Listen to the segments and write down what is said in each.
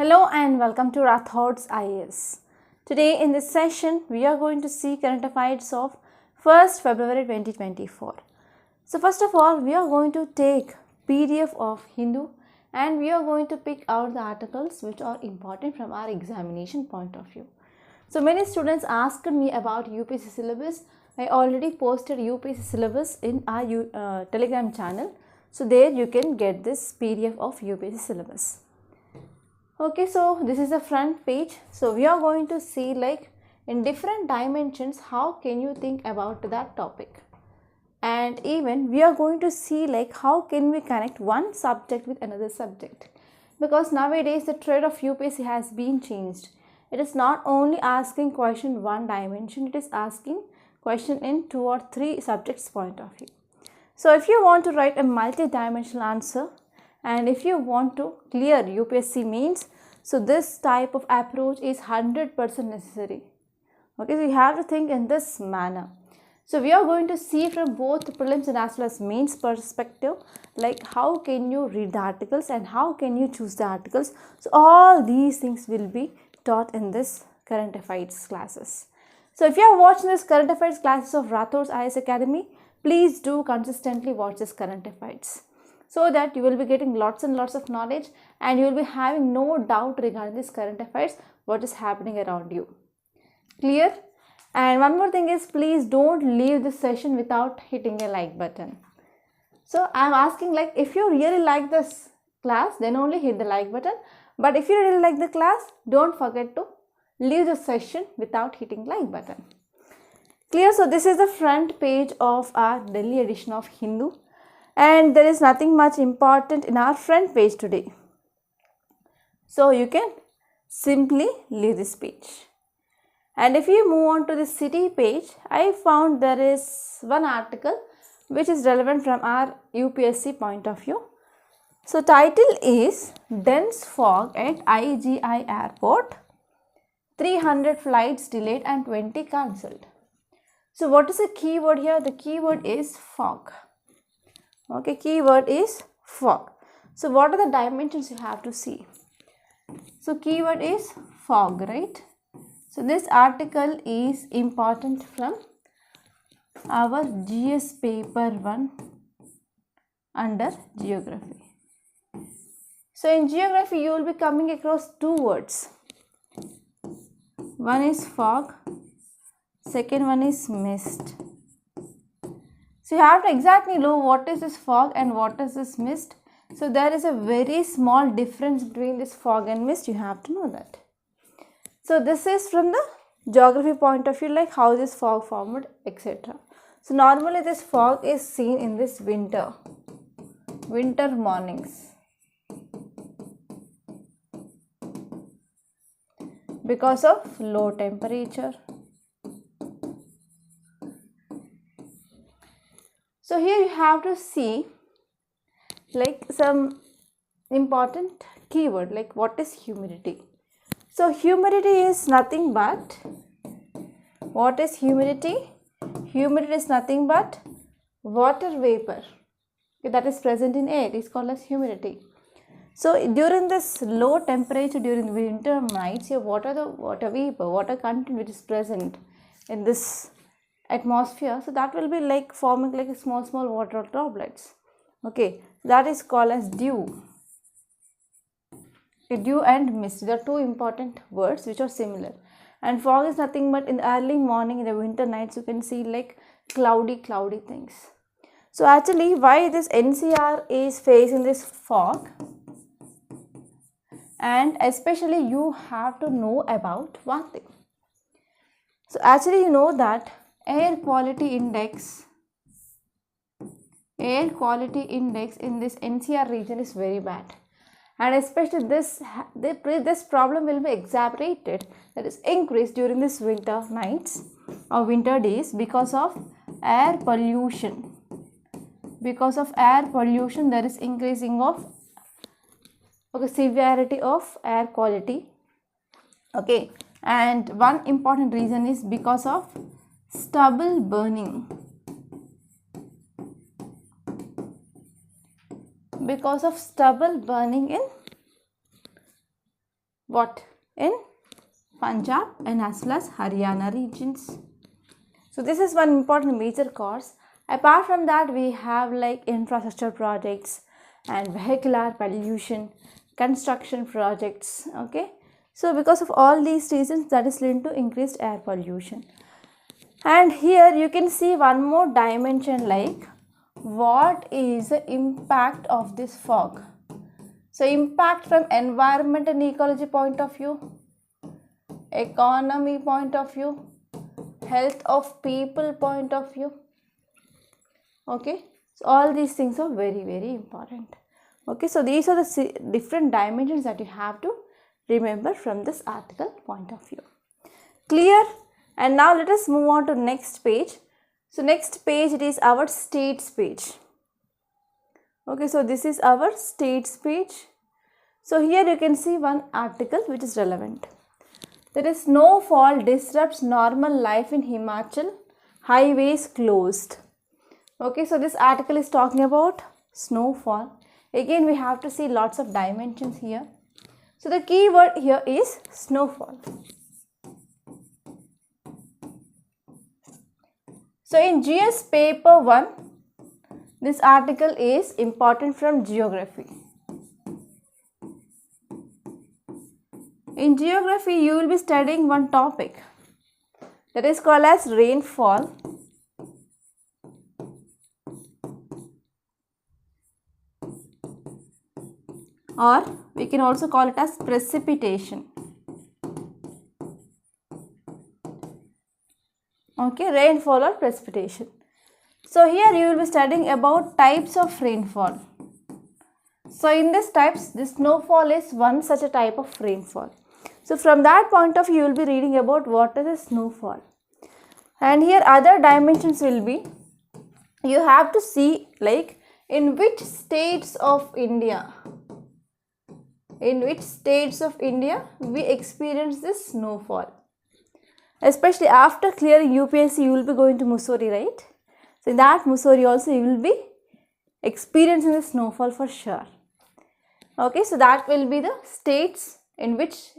Hello and welcome to Rathods IAS. Today in this session, we are going to see current affairs of 1st February 2024. So first of all, we are going to take PDF of Hindu and we are going to pick out the articles which are important from our examination point of view. So many students asked me about UPSC syllabus. I already posted UPSC syllabus in our Telegram channel. So there you can get this PDF of UPSC syllabus. Okay, so this is the front page. So we are going to see like in different dimensions how can you think about that topic, and even we are going to see like how can we connect one subject with another subject, because nowadays the trend of UPSC has been changed. It is not only asking question one dimension, it is asking question in 2 or 3 subjects point of view. So if you want to write a multi-dimensional answer and if you want to clear UPSC means, so this type of approach is 100% necessary. Okay, so you have to think in this manner. So we are going to see from both prelims and as well as mains perspective, like how can you read the articles and how can you choose the articles. So all these things will be taught in this current affairs classes. So if you are watching this current affairs classes of Rathods IAS Academy, please do consistently watch this current affairs, so that you will be getting lots and lots of knowledge and you will be having no doubt regarding this current affairs, what is happening around you. Clear? And one more thing is, please don't leave this session without hitting a like button. So I am asking, like, if you really like this class, then only hit the like button. But if you really like the class, don't forget to leave the session without hitting like button. Clear? So this is the front page of our Delhi edition of Hindu. And there is nothing much important in our front page today. So you can simply leave this page. And if you move on to the city page, I found there is one article which is relevant from our UPSC point of view. So title is Dense Fog at IGI Airport, 300 flights delayed and 20 cancelled. So what is the keyword here? The keyword is fog. Okay, keyword is fog. So what are the dimensions you have to see? So keyword is fog, right? So this article is important from our GS paper 1 under geography. So in geography you will be coming across 2 words. One is fog, second one is mist. So you have to exactly know what is this fog and what is this mist. So there is a very small difference between this fog and mist. You have to know that. So this is from the geography point of view, like how this fog formed, etc. So normally this fog is seen in this winter mornings, because of low temperature. So here you have to see like some important keyword, like what is humidity. So humidity is nothing but, what is humidity? Humidity is nothing but water vapor that is present in air is called as humidity. So during this low temperature during winter nights, what are the water vapor, water content which is present in this atmosphere, so that will be like forming like a small water droplets. Okay, that is called as dew. Dew and mist, they are 2 important words which are similar. And fog is nothing but in the early morning, in the winter nights, you can see like cloudy things. So actually why this NCR is facing this fog, and especially you have to know about one thing. So actually you know that air quality index in this NCR region is very bad, and especially this problem will be exacerbated, that is increased during this winter nights or winter days because of air pollution. Because of air pollution, there is increasing of severity of air quality. Okay, and one important reason is because of stubble burning. Because of stubble burning in what? In Punjab and as well as Haryana regions. So this is one important major cause. Apart from that, we have like infrastructure projects and vehicular pollution, construction projects. Okay, so because of all these reasons, that is leading to increased air pollution. And here you can see one more dimension, like what is the impact of this fog. So impact from environment and ecology point of view, economy point of view, health of people point of view. Okay, so all these things are very, very important. Okay, so these are the different dimensions that you have to remember from this article point of view. Clear? And now let us move on to next page. So next page, it is our states page. Okay, so this is our states page. So here you can see one article which is relevant. That is, snowfall disrupts normal life in Himachal, highways closed. Okay, so this article is talking about snowfall. Again, we have to see lots of dimensions here. So the key word here is snowfall. So in GS paper 1, this article is important from geography. In geography, you will be studying one topic that is called as rainfall. Or we can also call it as precipitation. Okay, rainfall or precipitation. So here you will be studying about types of rainfall. So in these types, this snowfall is one such a type of rainfall. So from that point of view, you will be reading about what is a snowfall. And here other dimensions will be, you have to see like in which states of India we experience this snowfall. Especially after clearing UPSC, you will be going to Mussoorie, right? So in that Mussoorie also you will be experiencing the snowfall for sure. Okay, so that will be the states in which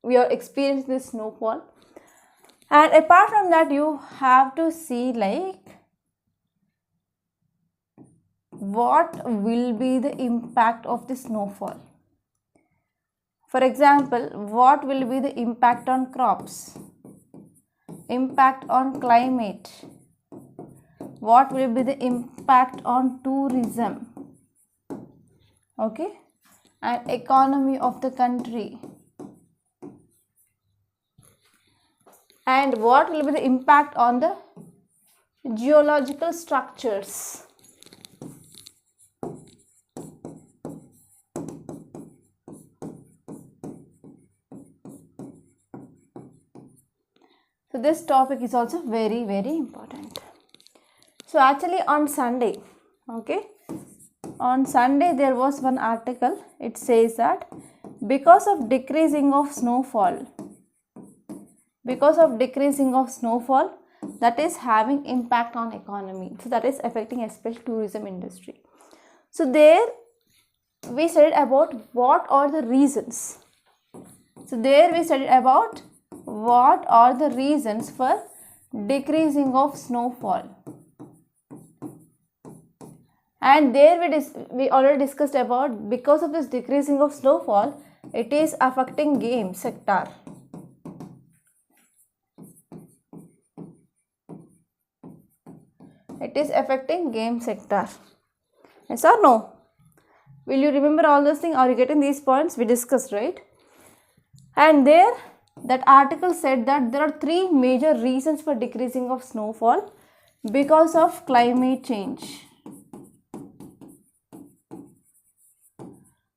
we are experiencing this snowfall. And apart from that, you have to see like what will be the impact of the snowfall. For example, what will be the impact on crops, impact on climate, what will be the impact on tourism, okay, and economy of the country, and what will be the impact on the geological structures. So this topic is also very, very important. So actually on Sunday, okay, on Sunday there was one article. It says that because of decreasing of snowfall, that is having impact on economy. So that is affecting especially tourism industry. So there we studied about what are the reasons. So there we studied about what are the reasons for decreasing of snowfall. And there we already discussed about because of this decreasing of snowfall, it is affecting game sector. It is affecting game sector. Yes or no? Will you remember all those things? Are you getting these points we discussed, right? And there that article said that there are three major reasons for decreasing of snowfall because of climate change.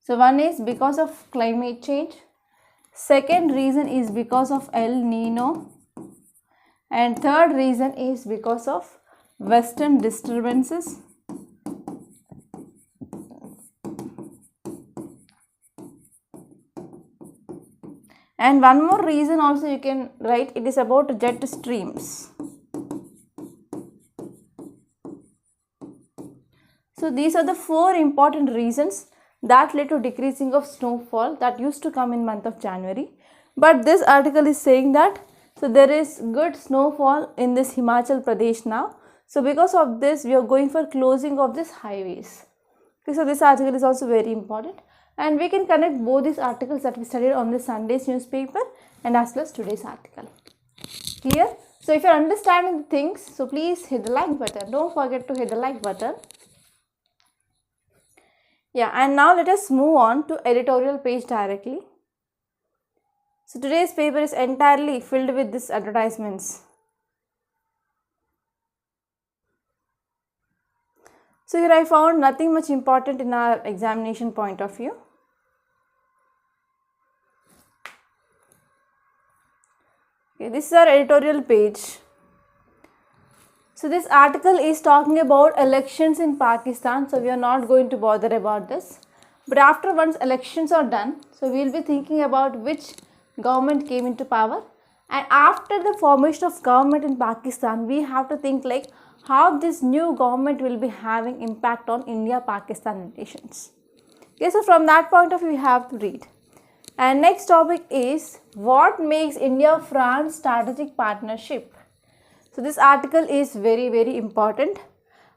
So one is because of climate change. Second reason is because of El Nino. And third reason is because of western disturbances. And one more reason also you can write, it is about jet streams. So these are the four important reasons that led to decreasing of snowfall that used to come in month of January. But this article is saying that so there is good snowfall in this Himachal Pradesh now. So because of this, we are going for closing of this highways. Okay, so this article is also very important, and we can connect both these articles that we studied on the Sunday's newspaper and as well as today's article. Clear? So if you are understanding the things, so please hit the like button. Don't forget to hit the like button. Yeah, and now let us move on to editorial page directly. So today's paper is entirely filled with these advertisements. So here I found nothing much important in our examination point of view. Okay, this is our editorial page. So this article is talking about elections in Pakistan, so we are not going to bother about this. But after once elections are done, so we will be thinking about which government came into power, and after the formation of government in Pakistan, we have to think like how this new government will be having impact on India-Pakistan relations. Okay, so from that point of view, we have to read. And next topic is what makes India-France strategic partnership. So this article is very important,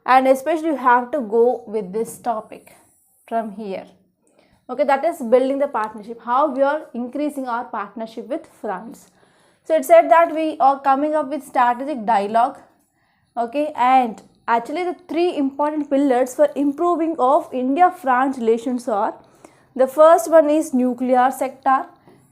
and especially you have to go with this topic from here. Okay, that is building the partnership, how we are increasing our partnership with France. So it said that we are coming up with strategic dialogue. Okay, and actually the three important pillars for improving of India-France relations are, the first one is nuclear sector,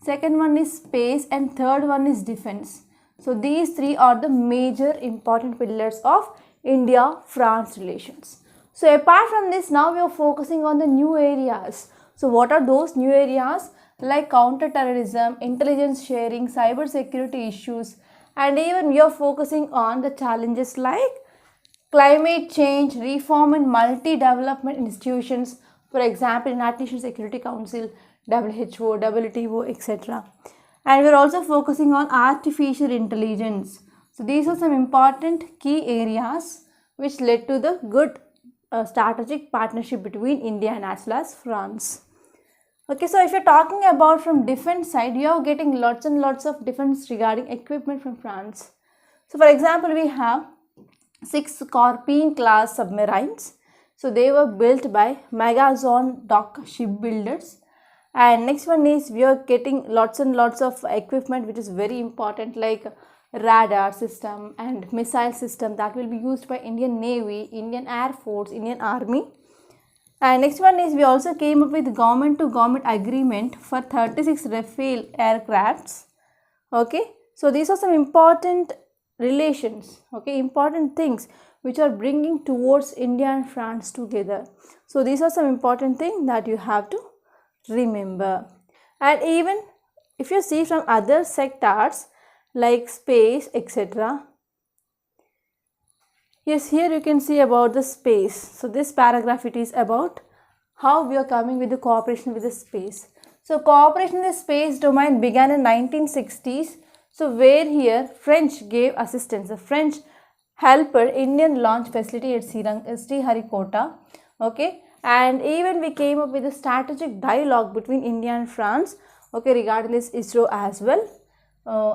second one is space, and third one is defense. So these three are the major important pillars of India-France relations. So apart from this, now we are focusing on the new areas. So what are those new areas? Like counter-terrorism, intelligence sharing, cyber security issues, and even we are focusing on the challenges like climate change, reform in multi-development institutions, for example, United Nations Security Council, WHO, WTO, etc. And we are also focusing on artificial intelligence. So these are some important key areas which led to the good strategic partnership between India and as well as France. Okay, so if you're talking about from defense side, you are getting lots and lots of defense regarding equipment from France. So for example, we have 6 Scorpion class submarines. So they were built by Magazon Dock shipbuilders. And next one is we are getting lots and lots of equipment which is very important, like radar system and missile system that will be used by Indian Navy, Indian Air Force, Indian Army. And next one is we also came up with government to government agreement for 36 Rafale aircrafts. Okay, so these are some important relations, okay, important things which are bringing towards India and France together. So these are some important things that you have to remember. And even if you see from other sectors like space, etc. Yes, here you can see about the space. So this paragraph, it is about how we are coming with the cooperation with the space. So cooperation in the space domain began in 1960s. So where here French gave assistance. The French helped Indian launch facility at Sriharikota. Okay, and even we came up with a strategic dialogue between India and France, okay, regarding this ISRO as well.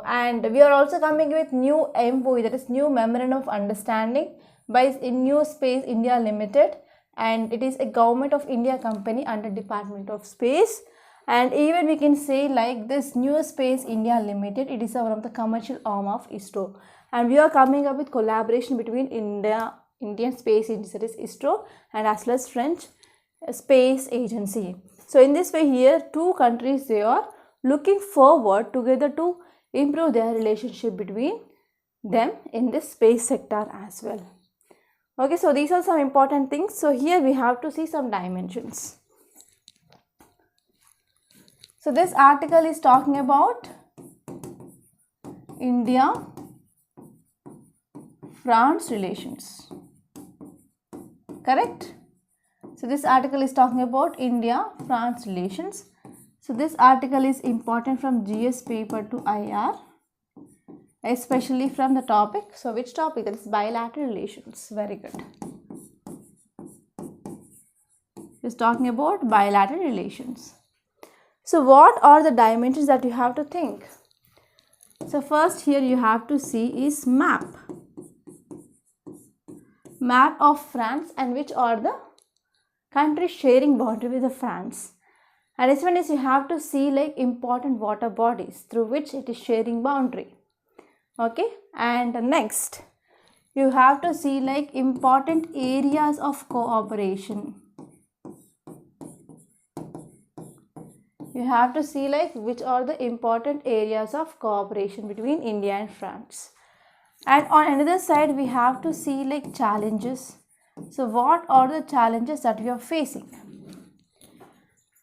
And we are also coming with new MOU, that is new memorandum of understanding by New Space India Limited, and it is a government of India company under Department of Space. And even we can say like this New Space India Limited, it is one of the commercial arm of ISRO, and we are coming up with collaboration between Indian Space Agency, that is ISRO, and as well as French Space Agency. So in this way here, two countries, they are looking forward together to improve their relationship between them in this space sector as well. Okay, so these are some important things. So here we have to see some dimensions. So this article is talking about India-France relations, correct? So this article is talking about India-France relations. So this article is important from GS paper to IR, especially from the topic. So which topic? That is bilateral relations. Very good. is talking about bilateral relations. So what are the dimensions that you have to think? So first here you have to see is map. Map of France, and which are the countries sharing boundary with the France. And this one is you have to see like important water bodies through which it is sharing boundary. Okay, and next you have to see like important areas of cooperation. You have to see like which are the important areas of cooperation between India and France. And on another side we have to see like challenges. So what are the challenges that we are facing?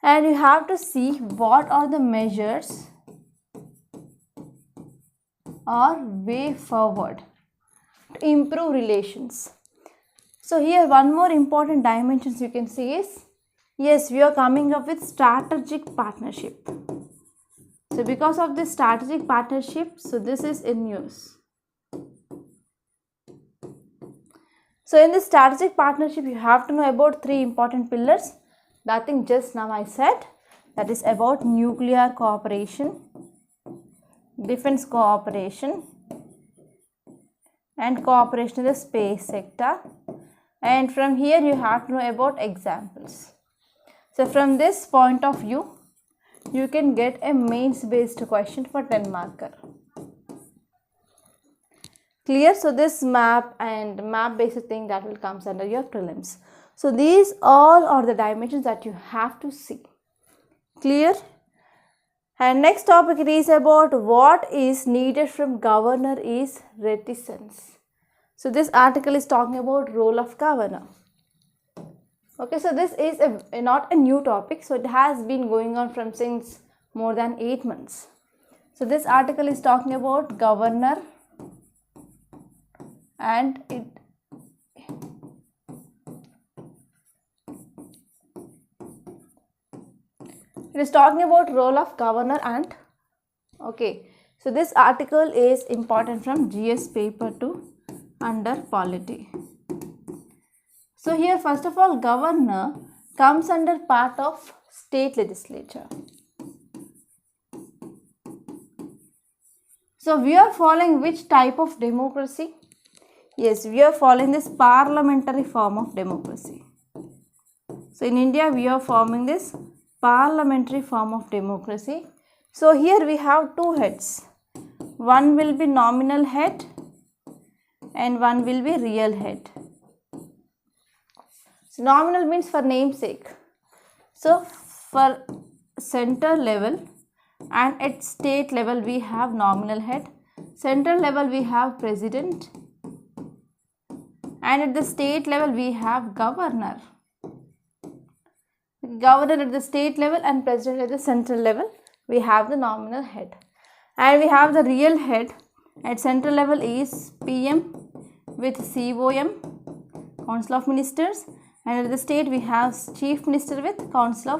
And you have to see what are the measures or way forward to improve relations. So here one more important dimensions you can see is, yes, we are coming up with strategic partnership. So because of this strategic partnership, so this is in use. So in this strategic partnership you have to know about three important pillars. Nothing just now I said, that is about nuclear cooperation, defense cooperation, and cooperation in the space sector. And from here you have to know about examples. So from this point of view, you can get a mains based question for 10 marker. Clear? So this map and map based thing that will comes under your prelims. So these all are the dimensions that you have to see. Clear? And next topic it is about what is needed from governor is reticence. So this article is talking about role of governor. Okay, so this is not a new topic. So it has been going on from since more than 8 months. So this article is talking about governor, and it is talking about role of governor. And okay, so this article is important from GS paper 2 under polity. So here first of all, governor comes under part of state legislature. So we are following which type of democracy? Yes, we are following this parliamentary form of democracy. So in India we are forming this parliamentary form of democracy. So here we have two heads. One will be nominal head and one will be real head. So nominal means for namesake. So for center level and at state level we have nominal head. Central level we have president, and at the state level we have governor. Governor at the state level and president at the central level, we have the nominal head. And we have the real head at central level is PM with COM, Council of Ministers, and at the state we have Chief Minister with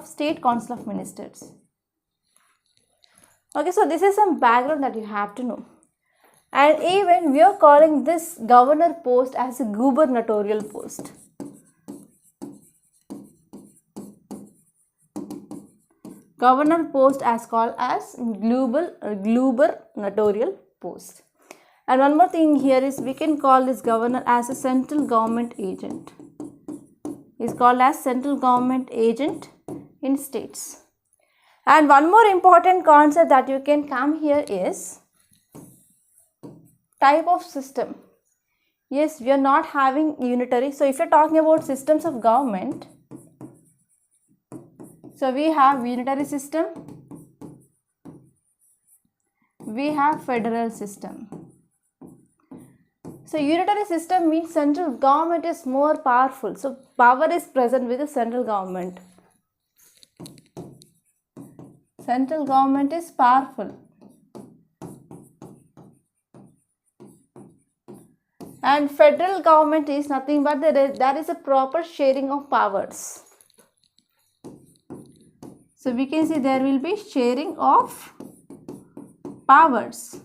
State Council of Ministers. Okay, so this is some background that you have to know. And even we are calling this governor post as a gubernatorial post. Governor post as called as gubernatorial post. And one more thing here is we can call this governor as a central government agent. He is called as central government agent in states. And one more important concept that you can come here is type of system. Yes, we are not having unitary. So if you are talking about systems of government, so we have unitary system, we have federal system. So unitary system means central government is more powerful. So power is present with the central government. Central government is powerful. And federal government is nothing but there is a proper sharing of powers. So we can see there will be sharing of powers.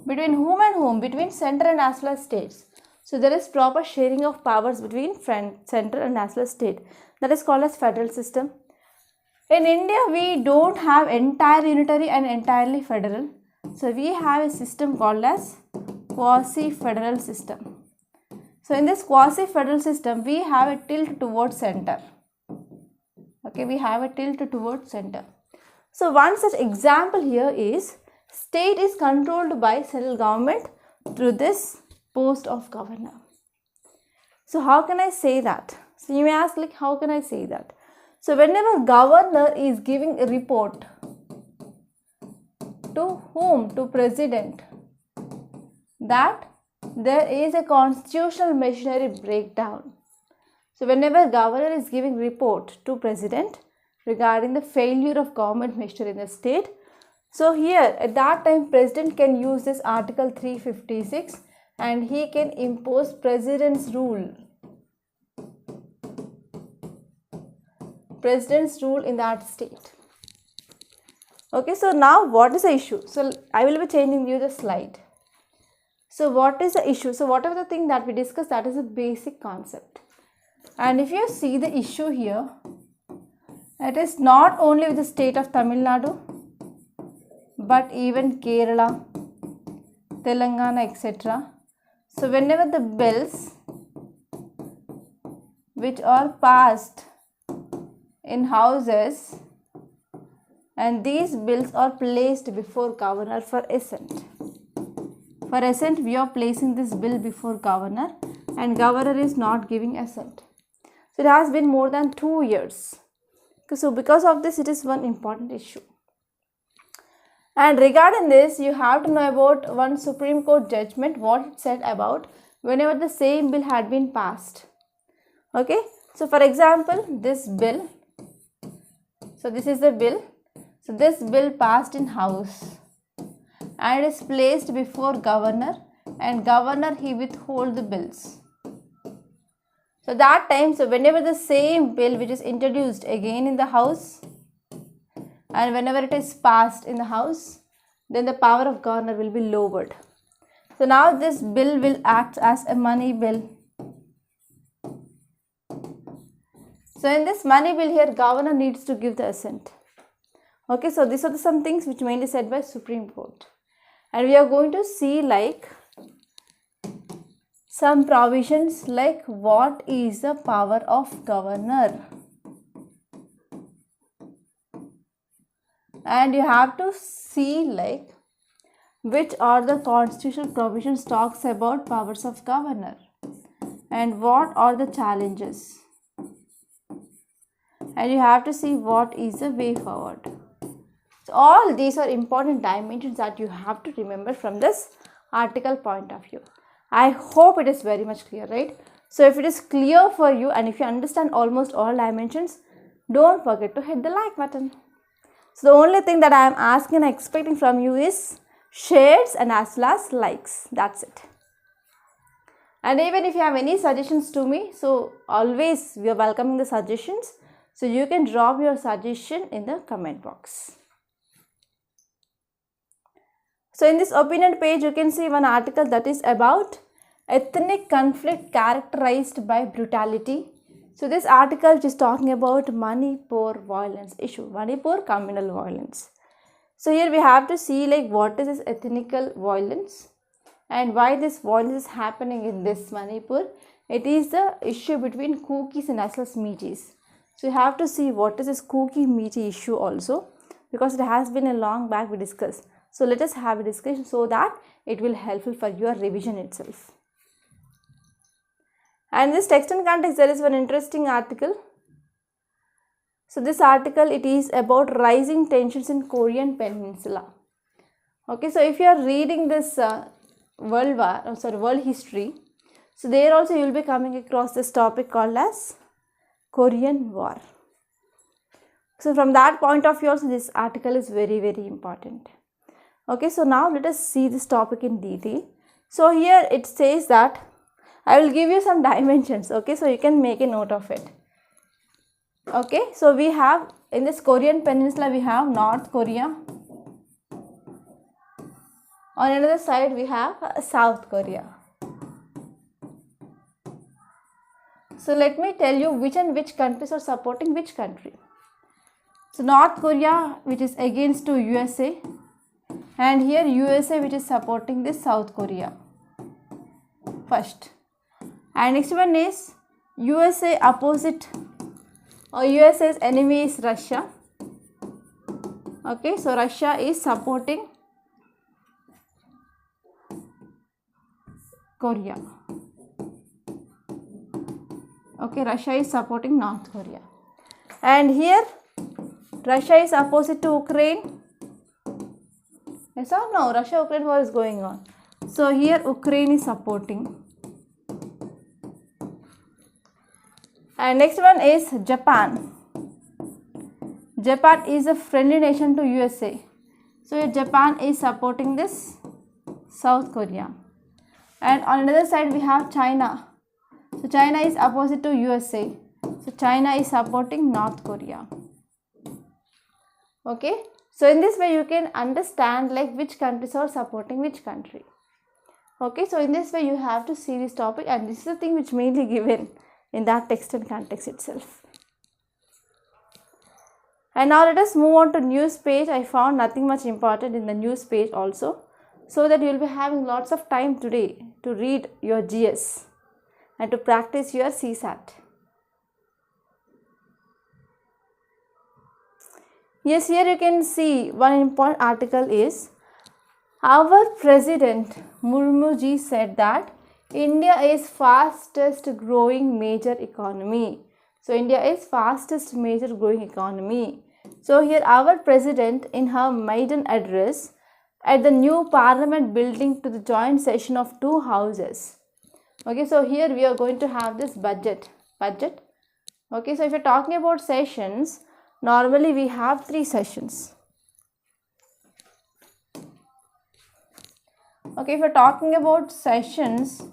Between whom and whom? Between center and as well as states. So there is proper sharing of powers between center and as well as state. that is called as federal system. In India, we don't have entire unitary and entirely federal. So we have a system called as quasi-federal system. So in this quasi-federal system, we have a tilt towards center. Okay, we have a tilt towards center. So one such example here is state is controlled by central government through this post of governor. So how can I say that? So you may ask, like, how can I say that? So whenever governor is giving a report to whom? To president, that there is a constitutional machinery breakdown. So whenever governor is giving report to president regarding the failure of government machinery in the state, so here at that time president can use this article 356 and he can impose president's rule. President's rule in that state. Okay, so now what is the issue? So I will be changing you the slide. So what is the issue? So whatever the thing that we discussed, that is a basic concept. And if you see the issue here, it is not only with the state of Tamil Nadu, but even Kerala, Telangana, etc. So whenever the bills which are passed in houses and these bills are placed before governor for assent. For assent, we are placing this bill before governor and governor is not giving assent. So it has been more than 2 years. So because of this, it is one important issue. And regarding this, you have to know about one Supreme Court judgment, what it said about whenever the same bill had been passed. Okay, so for example, this bill, so this is the bill. So this bill passed in house and is placed before governor and governor he withhold the bills. So that time, so whenever the same bill which is introduced again in the house and whenever it is passed in the house, then the power of governor will be lowered. So now this bill will act as a money bill. So in this money bill here, governor needs to give the assent. Okay, so these are some things which mainly said by Supreme Court. And we are going to see like some provisions like what is the power of governor. And you have to see like which are the constitutional provisions talks about powers of governor and what are the challenges. And you have to see what is the way forward. So all these are important dimensions that you have to remember from this article point of view. I hope it is very much clear, right? So if it is clear for you and if you understand almost all dimensions, don't forget to hit the like button. So the only thing that I am asking and expecting from you is shares and as well as likes. That's it. And even if you have any suggestions to me, so always we are welcoming the suggestions. So you can drop your suggestion in the comment box. So in this opinion page, you can see one article that is about ethnic conflict characterized by brutality. So this article is talking about Manipur violence issue, Manipur communal violence. So here we have to see like what is this ethnical violence and why this violence is happening in this Manipur. It is the issue between Kukis and as well as Meiteis. So you have to see what is this Kuki Meitei issue also, because it has been a long back we discussed. So let us have a discussion so that it will helpful for your revision itself. And this text and context, there is one interesting article. So this article, it is about rising tensions in Korean Peninsula. Okay, so if you are reading this world history, so there also you will be coming across this topic called as Korean War. So from that point of view also this article is very, very important. Okay, so now let us see this topic in detail. So here it says that I will give you some dimensions. Okay, so you can make a note of it. Okay, so we have in this Korean Peninsula we have North Korea. On another side we have South Korea. So let me tell you which and which countries are supporting which country. So North Korea, which is against to USA, and here USA, which is supporting this South Korea first. And next one is USA opposite, or USA's enemy is Russia. Okay, so Russia is supporting Korea. Okay, Russia is supporting North Korea. And here Russia is opposite to Ukraine. Yes or no? Russia-Ukraine war is going on. So here Ukraine is supporting. And next one is Japan. Japan is a friendly nation to USA. So here Japan is supporting this South Korea. And on the other side we have China. So China is opposite to USA. So China is supporting North Korea. Okay. So in this way you can understand like which countries are supporting which country. Okay. So in this way you have to see this topic, and this is the thing which mainly given in that text and context itself. And now let us move on to news page. I found nothing much important in the news page also, so that you will be having lots of time today to read your GS and to practice your CSAT. Yes, here you can see one important article is our President Murmu ji said that India is fastest growing major economy. So India is fastest major growing economy. So here our President in her maiden address at the new Parliament building to the joint session of two houses. Okay, so here we are going to have this budget. Okay, so if you're talking about sessions, normally we have 3 sessions. Okay, if you're talking about sessions,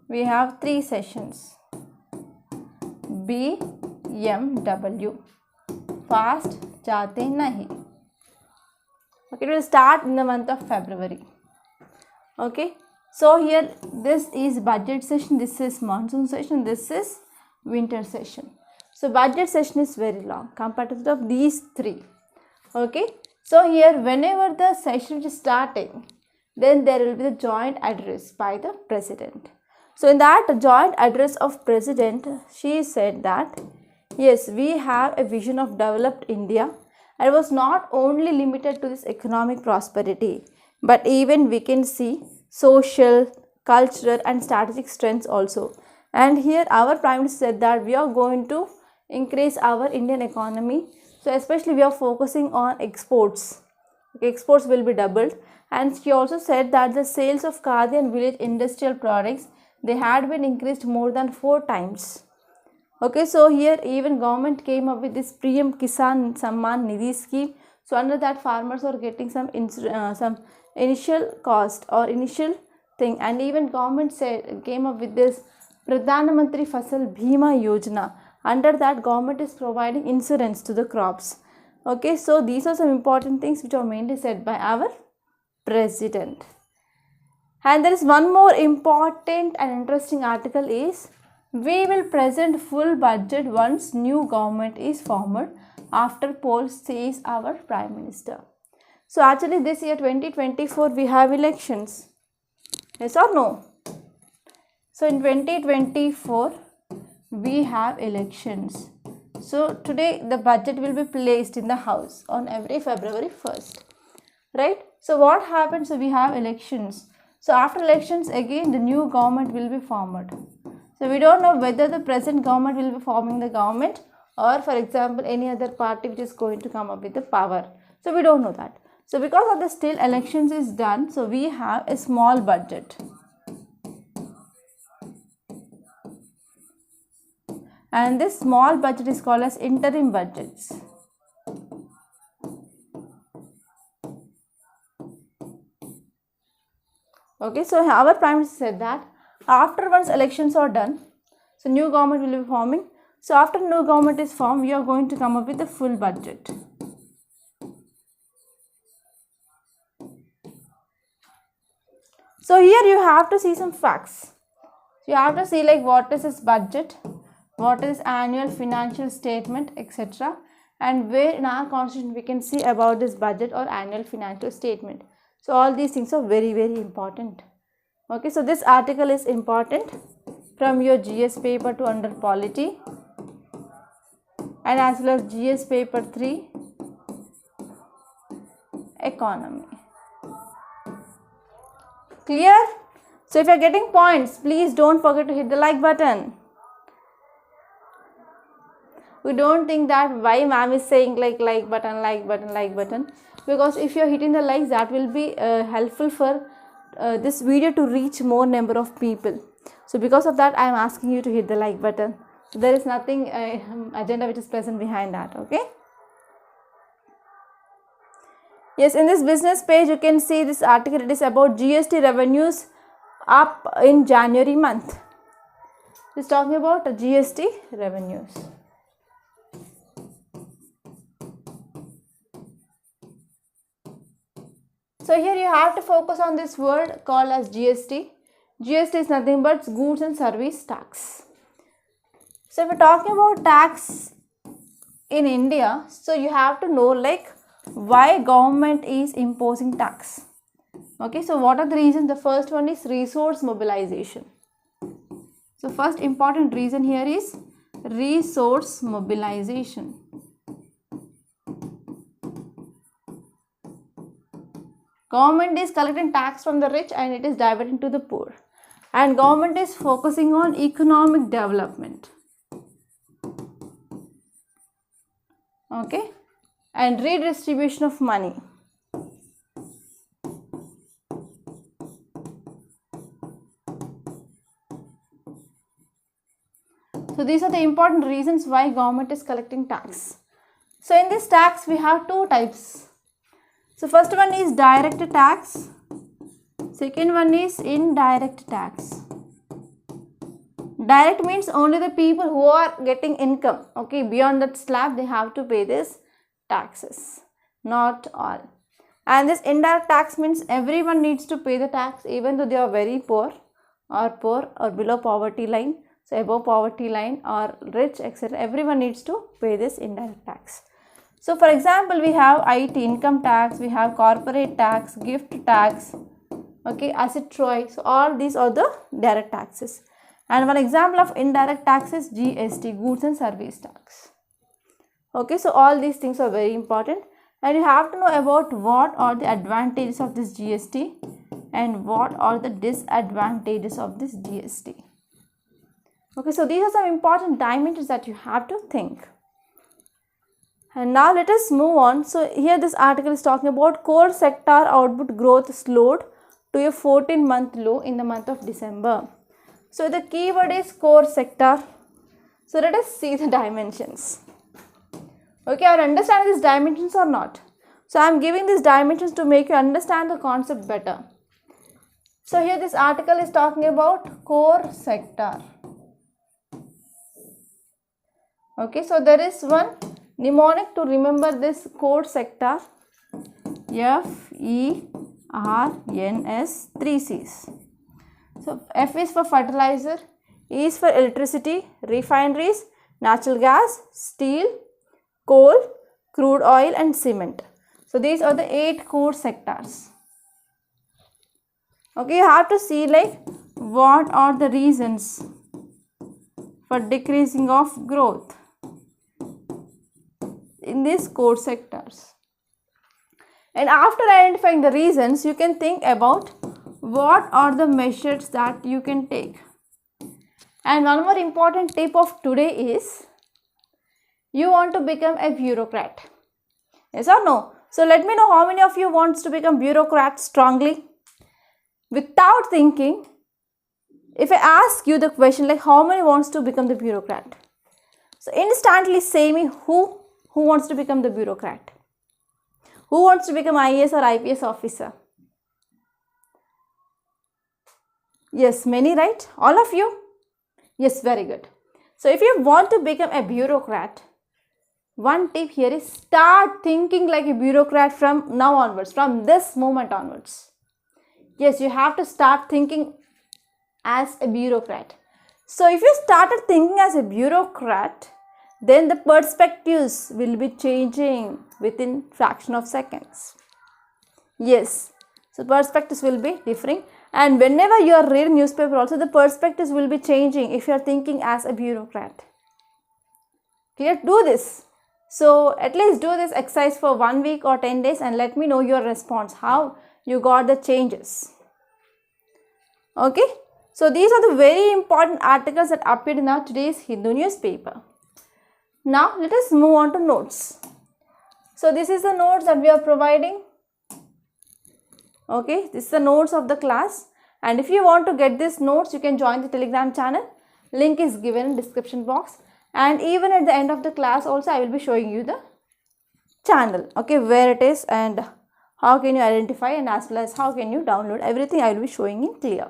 we have 3 sessions. BMW, fast जाते नहीं. Okay, it will start in the month of February. Okay, so here this is budget session, this is monsoon session, this is winter session. So budget session is very long compared to these 3. Okay, so here whenever the session is starting, then there will be the joint address by the President. So in that joint address of President, she said that yes, we have a vision of developed India, and it was not only limited to this economic prosperity, but even we can see social, cultural and strategic strengths also. And here our Prime Minister said that we are going to increase our Indian economy. So especially we are focusing on exports. Okay, exports will be doubled. And she also said that the sales of Khadi and village industrial products, they had been increased more than 4 times. Okay, so here even government came up with this PM Kisan Samman Nidhi scheme. So under that farmers are getting some initial cost or initial thing, and even government came up with this Pradhan Mantri Fasal Bhima Yojana. Under that government is providing insurance to the crops. Okay, so these are some important things which are mainly said by our President. And there is one more important and interesting article is we will present full budget once new government is formed after polls, says our Prime Minister. So actually this year 2024 we have elections. Yes or no? So in 2024 we have elections. So today the budget will be placed in the house on every February 1st. Right? So what happens? So we have elections. So after elections again the new government will be formed. So we don't know whether the present government will be forming the government, or for example any other party which is going to come up with the power. So we don't know that. So because of the still elections is done, so we have a small budget. And this small budget is called as interim budgets. Okay, so our Prime Minister said that after once elections are done, so new government will be forming. So after new government is formed, we are going to come up with a full budget. So here you have to see some facts. So you have to see like what is his budget, what is annual financial statement, etc. And where in our constitution we can see about this budget or annual financial statement. So all these things are very, very important. Okay, so this article is important from your GS paper 2 under polity and as well as GS paper 3 economy. Clear? So if you are getting points, please don't forget to hit the like button. We don't think that why ma'am is saying like button, because if you are hitting the likes, that will be helpful for this video to reach more number of people. So because of that I am asking you to hit the like button. So there is nothing agenda which is present behind that. Okay. Yes, in this business page you can see this article. It is about GST revenues up in January month. It is talking about GST revenues. So here you have to focus on this word called as GST. GST is nothing but goods and service tax. So if we are talking about tax in India, so you have to know like why government is imposing tax. Okay, so what are the reasons? The first one is resource mobilization. So first important reason here is resource mobilization. Government is collecting tax from the rich and it is diverting to the poor. And government is focusing on economic development. Okay, and redistribution of money. So these are the important reasons why government is collecting tax. So in this tax we have two types. So first one is direct tax, second one is indirect tax. Direct means only the people who are getting income, okay, beyond that slab they have to pay this taxes, not all. And this indirect tax means everyone needs to pay the tax even though they are very poor or below poverty line. So above poverty line or rich, etc. Everyone needs to pay this indirect tax. So for example, we have IT, income tax, we have corporate tax, gift tax, okay, asset troy. So all these are the direct taxes. And one example of indirect tax is GST, goods and service tax. Okay, so all these things are very important and you have to know about what are the advantages of this GST and what are the disadvantages of this GST. Okay, so these are some important dimensions that you have to think. And now let us move on. So here this article is talking about core sector output growth slowed to a 14-month low in the month of December. So the keyword is core sector. So let us see the dimensions. Okay, are you understanding these dimensions or not? So I am giving these dimensions to make you understand the concept better. So here this article is talking about core sector. Okay, so there is one mnemonic to remember this core sector, FERNS, 3 C's. So F is for fertilizer, E is for electricity, refineries, natural gas, steel, coal, crude oil and cement. So these are the 8 core sectors. Okay, you have to see like what are the reasons for decreasing of growth in these core sectors. And after identifying the reasons, you can think about what are the measures that you can take. And one more important tip of today is you want to become a bureaucrat. Yes or no? So let me know how many of you wants to become bureaucrat strongly. Without thinking, if I ask you the question like how many wants to become the bureaucrat? So instantly say me who wants to become the bureaucrat? Who wants to become IAS or IPS officer? Yes, many, right? All of you? Yes, very good. So if you want to become a bureaucrat, one tip here is start thinking like a bureaucrat from now onwards, from this moment onwards. Yes, you have to start thinking as a bureaucrat. So if you started thinking as a bureaucrat, then the perspectives will be changing within fraction of seconds. Yes, so perspectives will be differing, and whenever you are reading newspaper also, the perspectives will be changing if you are thinking as a bureaucrat. Clear? Do this. So at least do this exercise for 1 week or 10 days and let me know your response, how you got the changes. Okay. So these are the very important articles that appeared in our today's Hindu newspaper. Now let us move on to notes. So this is the notes that we are providing. Okay, this is the notes of the class, and if you want to get these notes, you can join the Telegram channel. Link is given in description box, and even at the end of the class also I will be showing you the channel, okay, where it is and how can you identify, and as well as how can you download. Everything I will be showing in clear.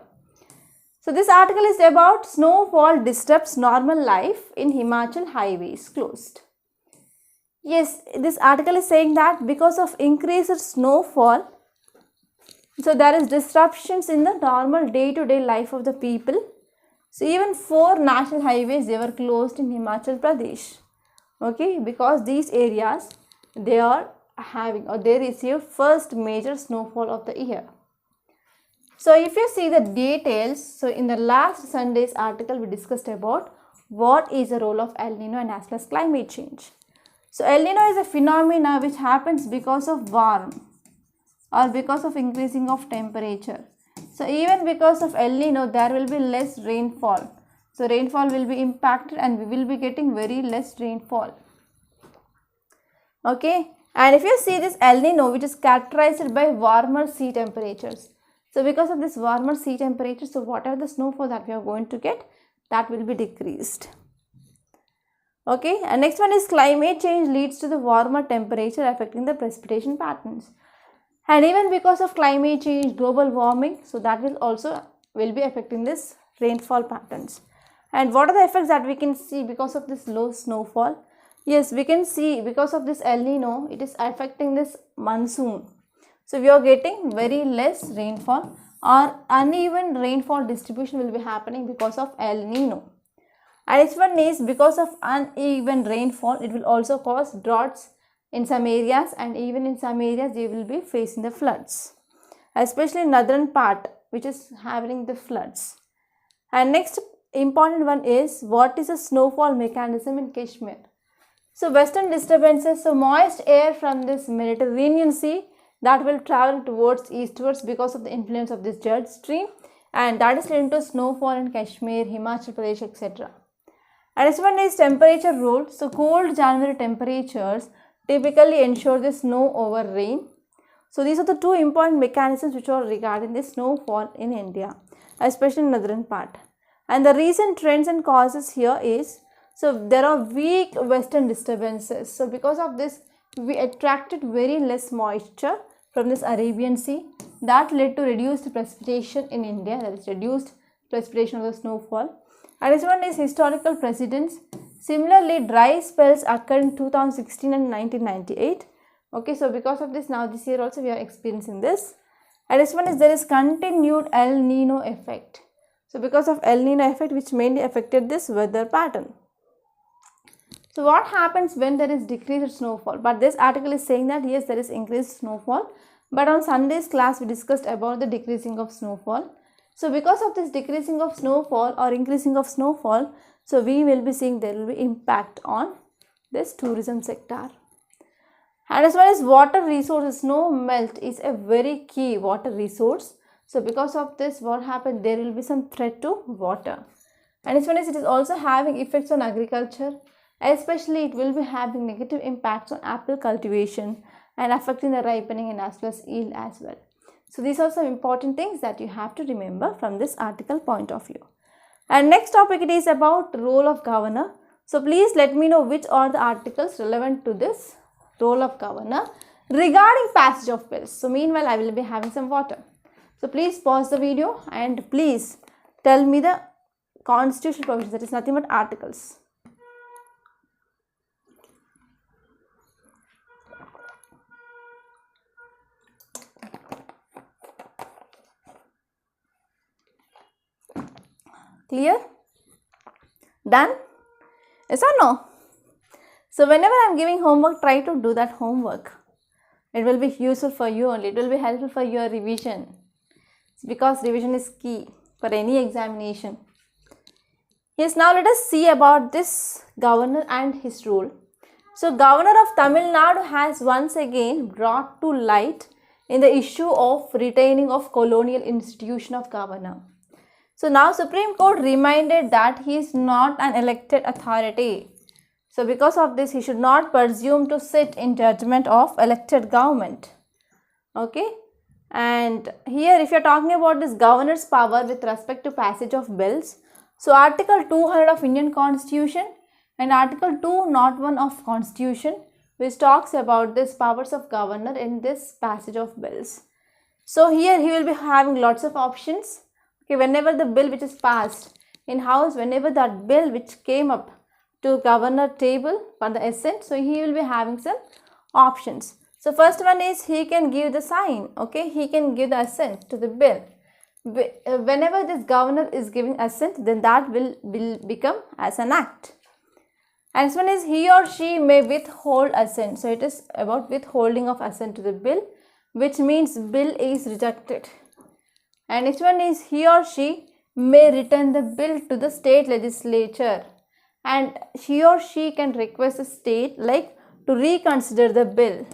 So this article is about snowfall disrupts normal life in Himachal, highways closed. Yes, this article is saying that because of increased snowfall, so there is disruptions in the normal day-to-day life of the people. So even 4 national highways, they were closed in Himachal Pradesh. Okay, because these areas, they are having or they received first major snowfall of the year. So if you see the details, so in the last Sunday's article we discussed about what is the role of El Nino and as well as climate change. So El Nino is a phenomena which happens because of warm or because of increasing of temperature. So even because of El Nino, there will be less rainfall. So rainfall will be impacted and we will be getting very less rainfall. Okay, and if you see this El Nino, which is characterized by warmer sea temperatures. So because of this warmer sea temperature, so whatever the snowfall that we are going to get, that will be decreased. Okay, and next one is climate change leads to the warmer temperature affecting the precipitation patterns. And even because of climate change, global warming, so that will be affecting this rainfall patterns. And what are the effects that we can see because of this low snowfall? Yes, we can see because of this El Nino, it is affecting this monsoon. So we are getting very less rainfall, or uneven rainfall distribution will be happening because of El Nino. And next one is because of uneven rainfall, it will also cause droughts in some areas, and even in some areas they will be facing the floods, especially northern part which is having the floods. And next important one is what is a snowfall mechanism in Kashmir. So western disturbances, so moist air from this Mediterranean Sea that will travel towards eastwards because of the influence of this jet stream, and that is leading to snowfall in Kashmir, Himachal Pradesh, etc. And next one is temperature rule. So cold January temperatures typically ensure the snow over rain. So these are the 2 important mechanisms which are regarding the snowfall in India, especially in northern part. And the recent trends and causes here is, so there are weak western disturbances. So because of this, we attracted very less moisture from this Arabian Sea. That led to reduced precipitation in India, that is reduced precipitation of the snowfall. And this one is historical precedents. Similarly, dry spells occurred in 2016 and 1998. Okay, so because of this, now this year also we are experiencing this. And this one is there is continued El Nino effect. So because of El Nino effect, which mainly affected this weather pattern. So what happens when there is decreased snowfall? But this article is saying that yes, there is increased snowfall. But on Sunday's class, we discussed about the decreasing of snowfall. So because of this decreasing of snowfall or increasing of snowfall, so we will be seeing there will be impact on this tourism sector. And as well as water resources, snow melt is a very key water resource. So because of this, what happened, there will be some threat to water. And as well as it is also having effects on agriculture, especially it will be having negative impacts on apple cultivation and affecting the ripening and as well as yield as well. So these are some important things that you have to remember from this article point of view. And next topic, it is about role of governor. So please let me know which are the articles relevant to this role of governor regarding passage of bills. So meanwhile, I will be having some water. So please pause the video and please tell me the constitutional provisions, that is nothing but articles. Clear? Done? Yes or no? So whenever I am giving homework, try to do that homework. It will be useful for you only. It will be helpful for your revision. Because revision is key for any examination. Yes, now let us see about this governor and his rule. So Governor of Tamil Nadu has once again brought to light in the issue of retaining of colonial institution of governor. So now Supreme Court reminded that he is not an elected authority. So because of this, he should not presume to sit in judgment of elected government. Okay. And here if you are talking about this governor's power with respect to passage of bills, so Article 200 of Indian Constitution and Article 201 of Constitution, which talks about this powers of governor in this passage of bills. So here he will be having lots of options. Okay, whenever the bill which is passed in house, whenever that bill which came up to governor table for the assent, so he will be having some options. So first one is he can give the sign, okay, he can give the assent to the bill. Whenever this governor is giving assent, then that will become as an act. And next one is he or she may withhold assent. So it is about withholding of assent to the bill, which means bill is rejected. And next one is he or she may return the bill to the state legislature, and he or she can request the state like to reconsider the bill.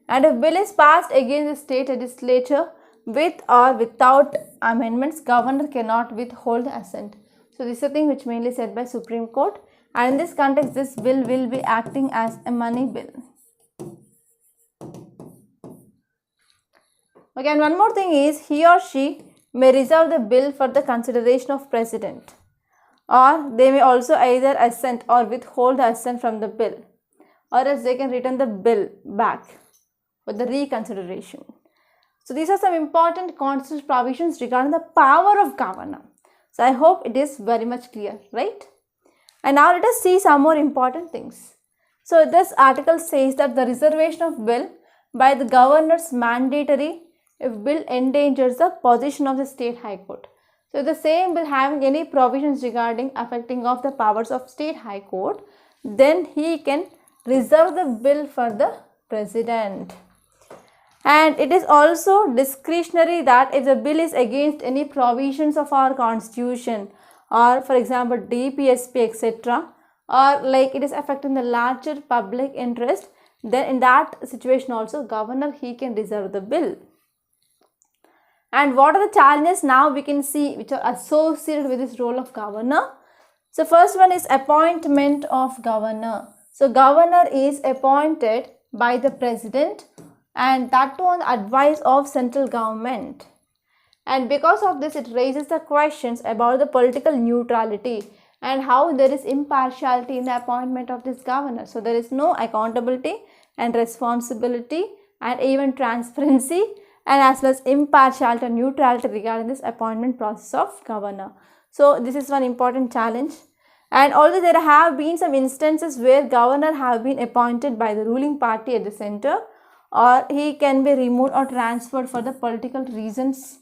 And if bill is passed against the state legislature with or without amendments, governor cannot withhold the assent. So this is the thing which mainly said by Supreme Court, and in this context this bill will be acting as a money bill. Okay, and one more thing is he or she may reserve the bill for the consideration of president, or they may also either assent or withhold the assent from the bill, or else they can return the bill back for the reconsideration. So these are some important constitutional provisions regarding the power of governor. So I hope it is very much clear, right? And now let us see some more important things. So this article says that the reservation of bill by the governor is mandatory if bill endangers the position of the state high court. So if the same bill having any provisions regarding affecting of the powers of state high court, then he can reserve the bill for the president. And it is also discretionary that if the bill is against any provisions of our constitution, or for example DPSP etc., or like it is affecting the larger public interest, then in that situation also governor he can reserve the bill. And what are the challenges now we can see which are associated with this role of governor? So first one is appointment of governor. So governor is appointed by the president, and that too on the advice of central government. And because of this, it raises the questions about the political neutrality and how there is impartiality in the appointment of this governor. So there is no accountability and responsibility and even transparency and as well as impartiality and neutrality regarding this appointment process of governor. So this is one important challenge. And although there have been some instances where governor have been appointed by the ruling party at the center, or he can be removed or transferred for the political reasons.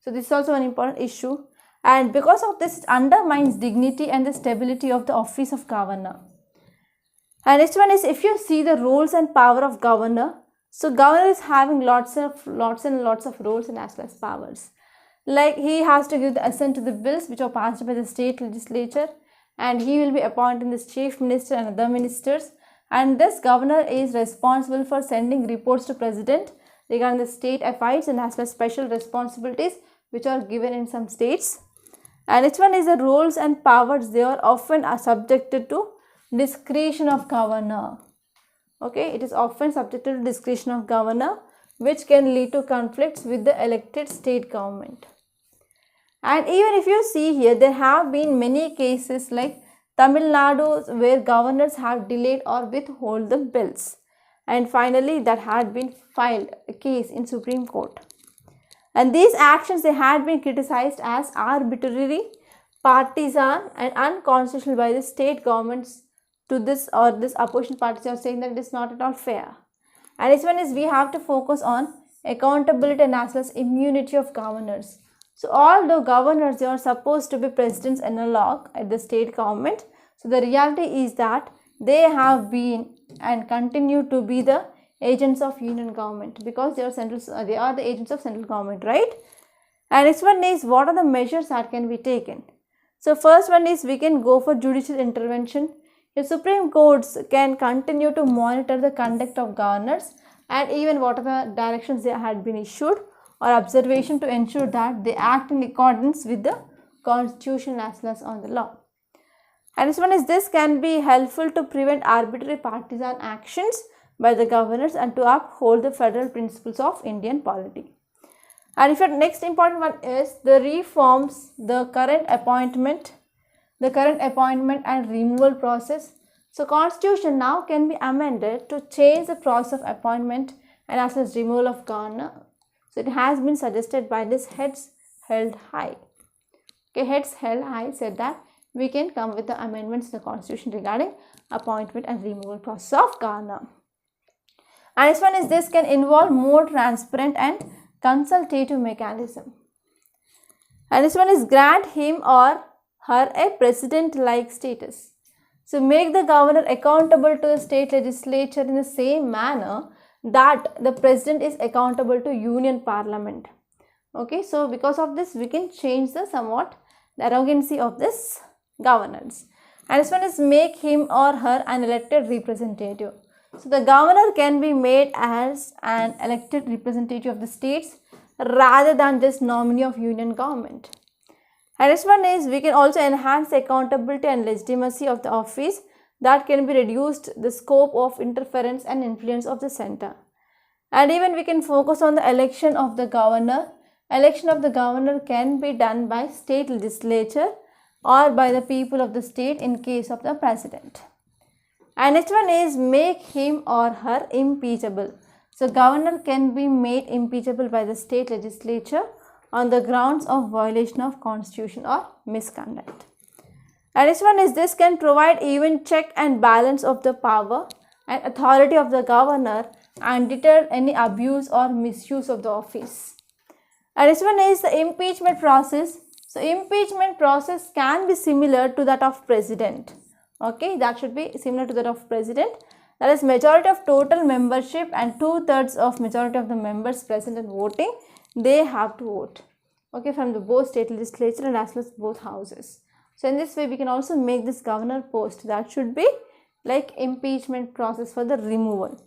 So this is also an important issue, and because of this it undermines dignity and the stability of the office of governor. And next one is if you see the roles and power of governor. So governor is having lots and lots of roles and as well as powers. Like he has to give the assent to the bills which are passed by the state legislature, and he will be appointing the chief minister and other ministers. And this governor is responsible for sending reports to president regarding the state affairs and as well as special responsibilities which are given in some states. And next one is the roles and powers. They are often subjected to discretion of governor. Okay, it is often subjected to discretion of governor, which can lead to conflicts with the elected state government. And even if you see here, there have been many cases like Tamil Nadu where governors have delayed or withhold the bills, and finally that had been filed a case in Supreme Court. And these actions, they had been criticized as arbitrary, partisan and unconstitutional by the state governments to this, or this opposition parties are saying that it is not at all fair. And this one is we have to focus on accountability and as well as immunity of governors. So although governors, they are supposed to be presidents analog at the state government, so the reality is that they have been and continue to be the agents of union government, because they are the agents of central government, right? And next one is, what are the measures that can be taken? So first one is, we can go for judicial intervention. The Supreme Courts can continue to monitor the conduct of governors and even what are the directions they had been issued or observation to ensure that they act in accordance with the constitution as well as on the law. And this one is, this can be helpful to prevent arbitrary partisan actions by the governors and to uphold the federal principles of Indian polity. And if your next important one is the reforms, the current appointment and removal process. So constitution now can be amended to change the process of appointment and as well as removal of governor. So it has been suggested by this heads held high. Okay, heads held high said that we can come with the amendments in the constitution regarding appointment and removal process of governor. And this one is, this can involve more transparent and consultative mechanism. And this one is, grant him or her a president-like status. So make the governor accountable to the state legislature in the same manner that the president is accountable to union parliament. Okay, so because of this we can change the arrogancy of this governors. And this one is, make him or her an elected representative. So the governor can be made as an elected representative of the states rather than just nominee of union government. And this one is, we can also enhance the accountability and legitimacy of the office, that can be reduced the scope of interference and influence of the center. And even we can focus on the election of the governor. Election of the governor can be done by state legislature or by the people of the state in case of the president. And next one is, make him or her impeachable. So governor can be made impeachable by the state legislature on the grounds of violation of constitution or misconduct. And this one is, this can provide even check and balance of the power and authority of the governor and deter any abuse or misuse of the office. And this one is the impeachment process. So impeachment process can be similar to that of president. Okay, that should be similar to that of president. That is, majority of total membership and 2/3 of majority of the members present and voting, they have to vote. Okay, from the both state legislature and as well as both houses. So in this way we can also make this governor post, that should be like impeachment process for the removal.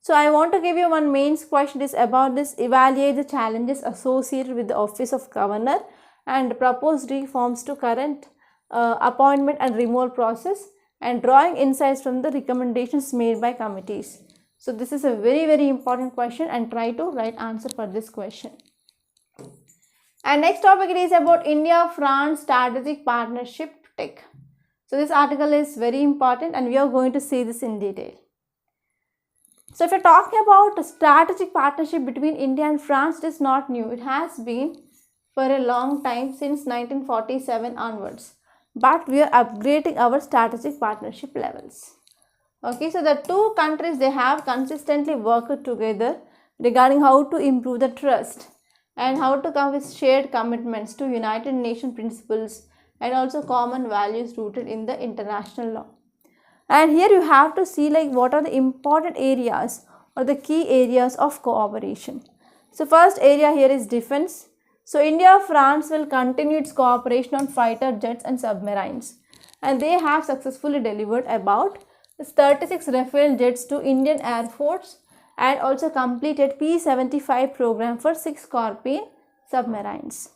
So I want to give you one mains question is about this, evaluate the challenges associated with the office of governor and propose reforms to current appointment and removal process and drawing insights from the recommendations made by committees. So this is a very important question and try to write answer for this question. And next topic it is about India-France strategic partnership tech. So this article is very important and we are going to see this in detail. So if you're talking about a strategic partnership between India and France, it is not new. It has been for a long time, since 1947 onwards. But we are upgrading our strategic partnership levels. Okay, so the two countries, they have consistently worked together regarding how to improve the trust and how to come with shared commitments to United Nations principles and also common values rooted in the international law. And here you have to see like what are the important areas or the key areas of cooperation. So first area here is defense. So India-France will continue its cooperation on fighter jets and submarines, and they have successfully delivered about 36 Rafale jets to Indian Air Force and also completed P-75 program for 6 Scorpion submarines.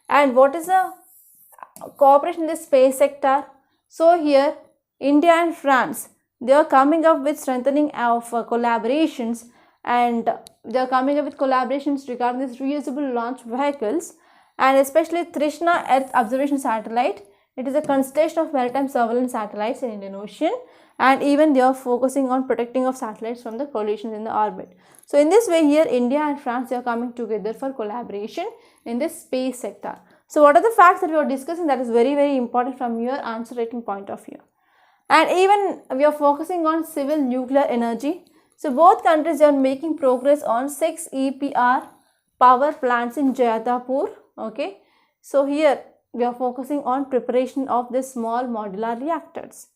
And what is the cooperation in the space sector? So here India and France, they are coming up with strengthening of collaborations, and they are coming up with collaborations regarding these reusable launch vehicles, and especially Trishna Earth Observation Satellite. It is a constellation of maritime surveillance satellites in Indian Ocean, and even they are focusing on protecting of satellites from the collisions in the orbit. So in this way here India and France, they are coming together for collaboration in this space sector. So what are the facts that we are discussing that is very important from your answer writing point of view? And even we are focusing on civil nuclear energy. So both countries are making progress on 6 EPR power plants in Jayapur. Okay, So here we are focusing on preparation of this small modular reactors.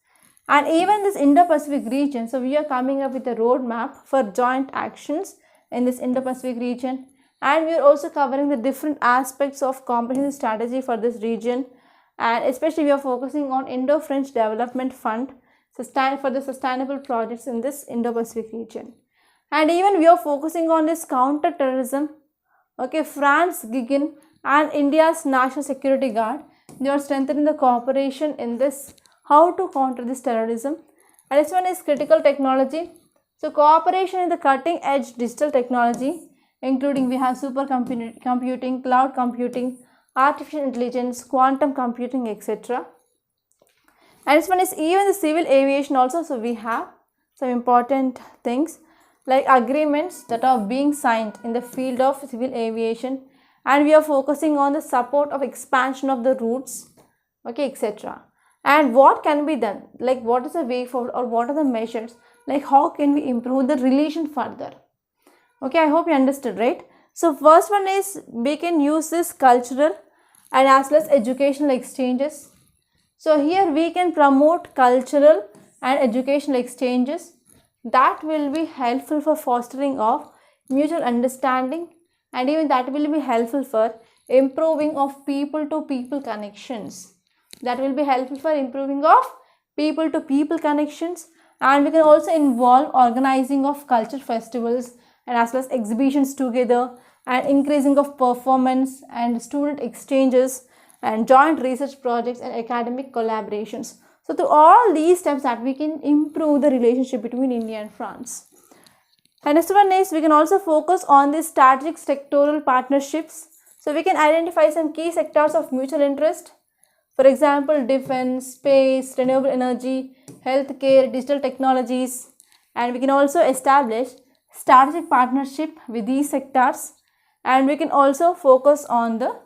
And even this Indo-Pacific region, so we are coming up with a roadmap for joint actions in this Indo-Pacific region, and we are also covering the different aspects of comprehensive strategy for this region, and especially we are focusing on Indo-French Development Fund for the sustainable projects in this Indo-Pacific region. And even we are focusing on this counter-terrorism. Okay, France, GIGIN and India's National Security Guard, they are strengthening the cooperation in this, how to counter this terrorism. And this one is critical technology. So cooperation in the cutting edge digital technology, including we have supercomputing, cloud computing, artificial intelligence, quantum computing, etc. And this one is even the civil aviation also. So we have some important things like agreements that are being signed in the field of civil aviation, and we are focusing on the support of expansion of the routes, okay, etc. And what can be done, like what is the way forward or what are the measures, like how can we improve the relation further. Okay, I hope you understood, right? So first one is we can use this cultural and as well as educational exchanges. So here we can promote cultural and educational exchanges that will be helpful for fostering of mutual understanding, and even that will be helpful for improving of people to people connections. That will be helpful for improving of people to people connections, and we can also involve organizing of culture festivals and as well as exhibitions together, and increasing of performance and student exchanges and joint research projects and academic collaborations. So through all these steps that we can improve the relationship between India and France. And next one is we can also focus on the strategic sectoral partnerships. So we can identify some key sectors of mutual interest. For example, defense, space, renewable energy, healthcare, digital technologies. And we can also establish strategic partnership with these sectors. And we can also focus on the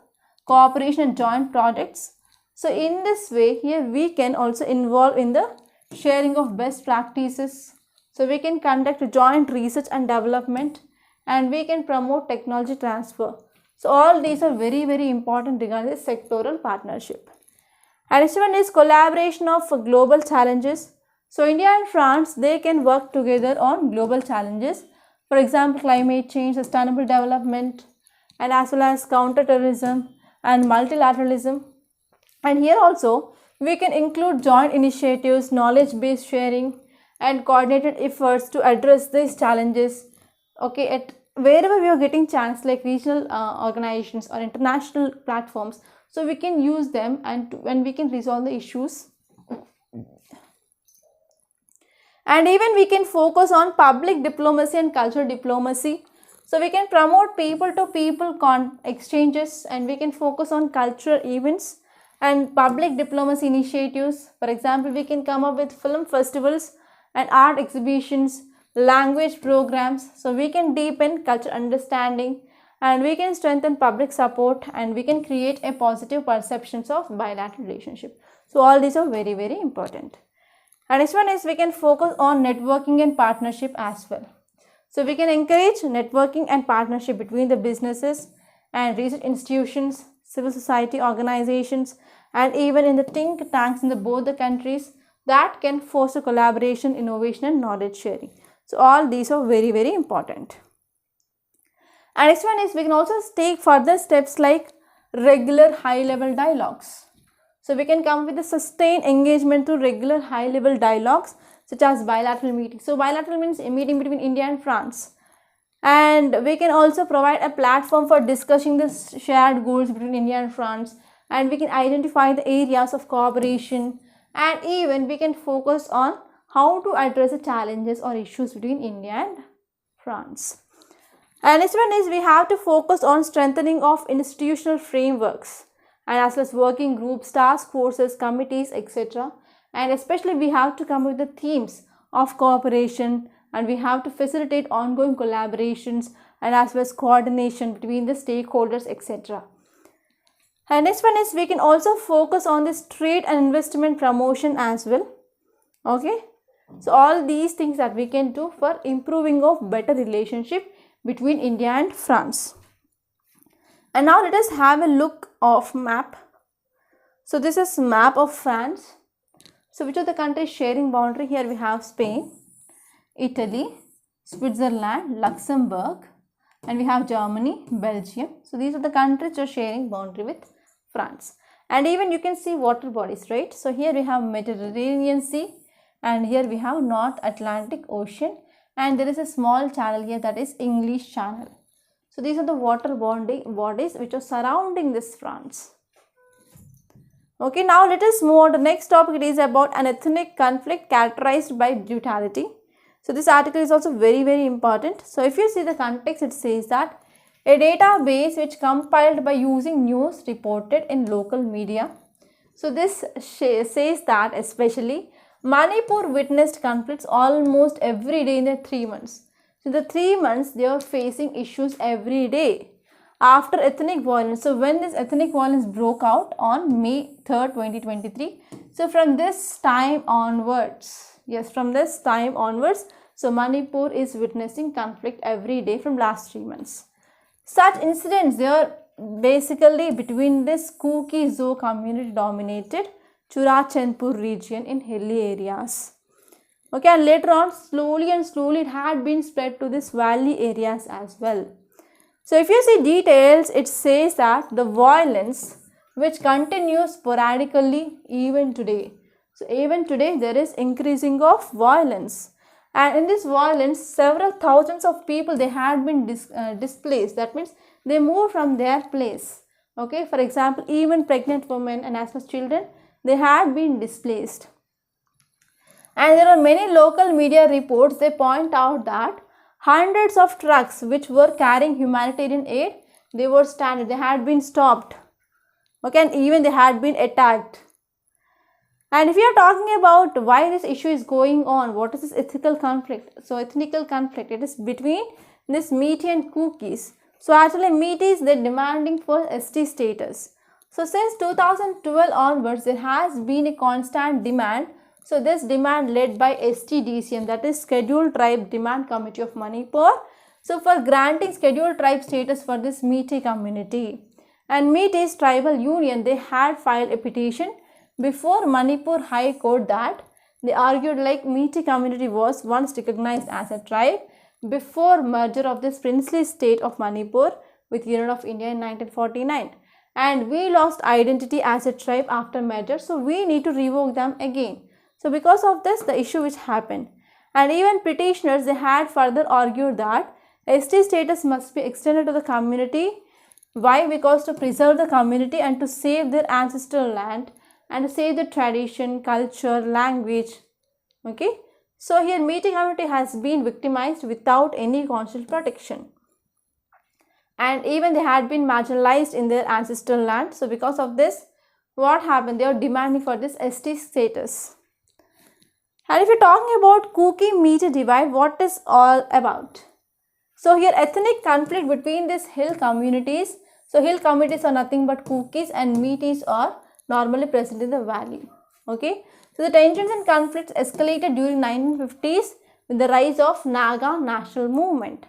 cooperation and joint projects. So in this way, here we can also involve in the sharing of best practices. So we can conduct joint research and development, and we can promote technology transfer. So all these are very, very important regarding the sectoral partnership. And next one is collaboration of global challenges. So India and France, they can work together on global challenges. For example, climate change, sustainable development, and as well as counter-terrorism and multilateralism. And here also we can include joint initiatives, knowledge-based sharing and coordinated efforts to address these challenges. Okay, at wherever we are getting chance, like regional organizations or international platforms, so we can use them and we can resolve the issues. And even we can focus on public diplomacy and cultural diplomacy. So we can promote people to people exchanges, and we can focus on cultural events and public diplomacy initiatives. For example, we can come up with film festivals and art exhibitions, language programs. So we can deepen cultural understanding, and we can strengthen public support, and we can create a positive perceptions of bilateral relationship. So all these are very, very important. And next one is we can focus on networking and partnership as well. So we can encourage networking and partnership between the businesses and research institutions, civil society organizations, and even in the think tanks in both the countries, that can foster collaboration, innovation and knowledge sharing. So all these are very, very important. And next one is we can also take further steps like regular high-level dialogues. So we can come with a sustained engagement through regular high-level dialogues such as bilateral meetings. So bilateral means a meeting between India and France. And we can also provide a platform for discussing the shared goals between India and France, and we can identify the areas of cooperation, and even we can focus on how to address the challenges or issues between India and France. And next one is we have to focus on strengthening of institutional frameworks and as well as working groups, task forces, committees, etc. And especially we have to come with the themes of cooperation, and we have to facilitate ongoing collaborations and as well as coordination between the stakeholders, etc. And next one is we can also focus on this trade and investment promotion as well. Okay, so all these things that we can do for improving of better relationship between India and France. And now let us have a look of map. So this is map of France. So which of the countries sharing boundary? Here we have Spain, Italy, Switzerland, Luxembourg, and we have Germany, Belgium. So these are the countries which are sharing boundary with France. And even you can see water bodies, right? So here we have Mediterranean Sea, and here we have North Atlantic Ocean, and there is a small channel here, that is English Channel. So these are the water bodies which are surrounding this France. Okay, now let us move on to the next topic. It is about an ethnic conflict characterized by brutality. So this article is also very important. So if you see the context, it says that a database which compiled by using news reported in local media. So this says that especially Manipur witnessed conflicts almost every day in the 3 months. So the 3 months they are facing issues every day after ethnic violence. So when this ethnic violence broke out on May 3rd, 2023, so from this time onwards, so Manipur is witnessing conflict every day from last 3 months. Such incidents, they are basically between this Kuki-Zo community dominated Churachandpur region in hilly areas. Okay, and later on, slowly it had been spread to this valley areas as well. So if you see details, it says that the violence which continues sporadically even today. So even today there is increasing of violence, and in this violence several thousands of people they had been displaced. That means they moved from their place. Okay, for example, even pregnant women and as well as children, they had been displaced. And there are many local media reports, they point out that hundreds of trucks which were carrying humanitarian aid, they were stranded, they had been stopped. Okay, and even they had been attacked. And if you are talking about why this issue is going on, what is this ethical conflict? So ethnical conflict, it is between this Metis and Kukis. So actually Metis, they are demanding for ST status. So since 2012 onwards, there has been a constant demand. So this demand led by STDCM, that is Scheduled Tribe Demand Committee of Manipur. So for granting scheduled tribe status for this Metis community. And Metis Tribal Union, they had filed a petition before Manipur High Court that they argued like Metis community was once recognized as a tribe before merger of this princely state of Manipur with Union of India in 1949. And we lost identity as a tribe after merger, so we need to revoke them again. So because of this, the issue which happened, and even petitioners, they had further argued that ST status must be extended to the community. Why? Because to preserve the community and to save their ancestral land and to save the tradition, culture, language. Okay, so here Metis community has been victimized without any constitutional protection, and even they had been marginalized in their ancestral land. So because of this, what happened? They are demanding for this ST status. And if you're talking about Kuki-Metis divide, what is all about? So here ethnic conflict between these hill communities. So hill communities are nothing but Kukis, and Metis are normally present in the valley. Okay, so the tensions and conflicts escalated during 1950s with the rise of Naga national movement.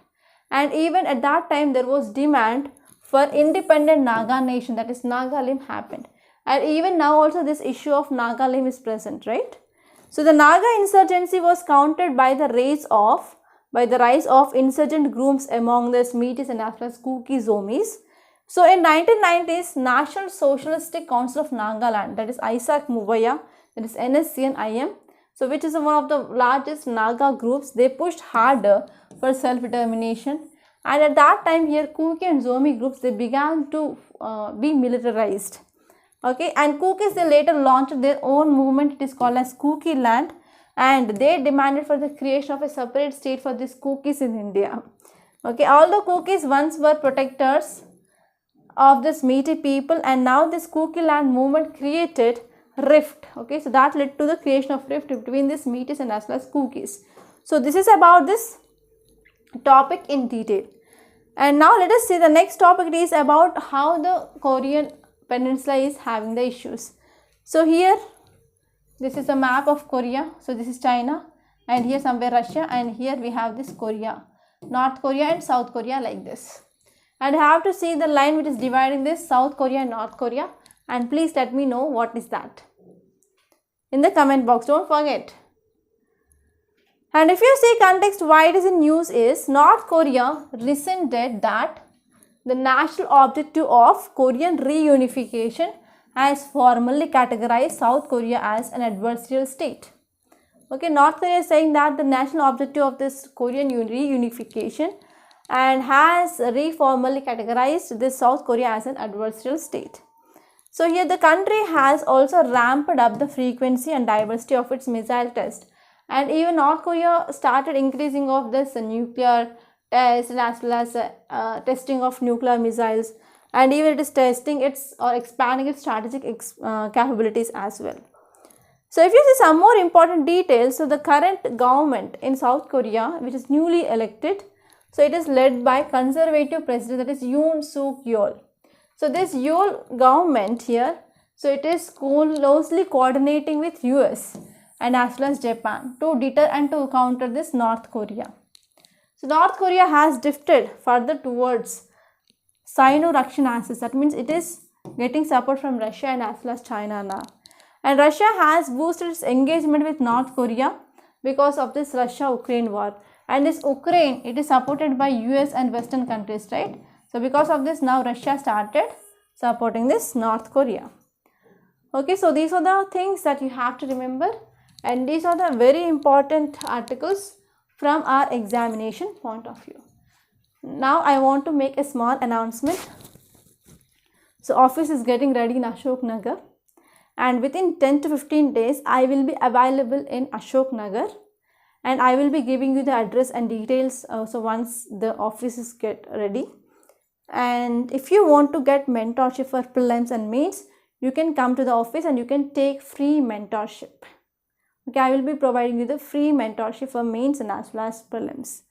And even at that time there was demand for independent Naga nation, that is Nagalim happened. And even now also this issue of Nagalim is present, right? So the Naga insurgency was countered by the rise of insurgent groups among the Metis and as well as Kuki-Zomis. So in 1990s, National Socialistic Council of Nagaland, that is Isaac Muvaya, that is NSC and IM, so which is one of the largest Naga groups, they pushed harder for self-determination. And at that time here Kuki and Zomi groups, they began to be militarized. Okay, and Kukis, they later launched their own movement, it is called as Kuki land, and they demanded for the creation of a separate state for these Kukis in India. Okay, although Kukis once were protectors of this Metis people, and now this Kuki land movement created rift. Okay, so that led to the creation of rift between this Metis and as well as Kukis. So this is about this topic in detail. And now let us see the next topic. It is about how the Korean Peninsula is having the issues. So here this is a map of Korea. So this is China, and here somewhere Russia, and here we have this Korea, North Korea and South Korea, like this. and I have to see the line which is dividing this South Korea and North Korea, and please let me know what is that in the comment box, don't forget. And if you see context why it is in news is North Korea rescinded that the national objective of Korean reunification has formally categorized South Korea as an adversarial state. Okay, North Korea is saying that the national objective of this Korean reunification and has reformally categorized this South Korea as an adversarial state. So here the country has also ramped up the frequency and diversity of its missile test, and even North Korea started increasing of this nuclear test and as well as testing of nuclear missiles, and even it is testing its or expanding its strategic capabilities as well. So if you see some more important details, so the current government in South Korea, which is newly elected, so it is led by conservative president, that is Yoon Suk Yeol. So this Yeol government here, so it is closely coordinating with US and as well as Japan to deter and to counter this North Korea. So North Korea has drifted further towards Sino-Russian axis, that means it is getting support from Russia and as well as China now. And Russia has boosted its engagement with North Korea because of this Russia-Ukraine war. And this Ukraine, it is supported by US and Western countries, right? So because of this, now Russia started supporting this North Korea. Okay, so these are the things that you have to remember, and these are the very important articles from our examination point of view. Now I want to make a small announcement. So office is getting ready in Ashok Nagar, and within 10 to 15 days I will be available in Ashok Nagar, and I will be giving you the address and details so once the offices get ready. And if you want to get mentorship for prelims and mains, you can come to the office and you can take free mentorship. Okay, I will be providing you the free mentorship for mains and as well as prelims.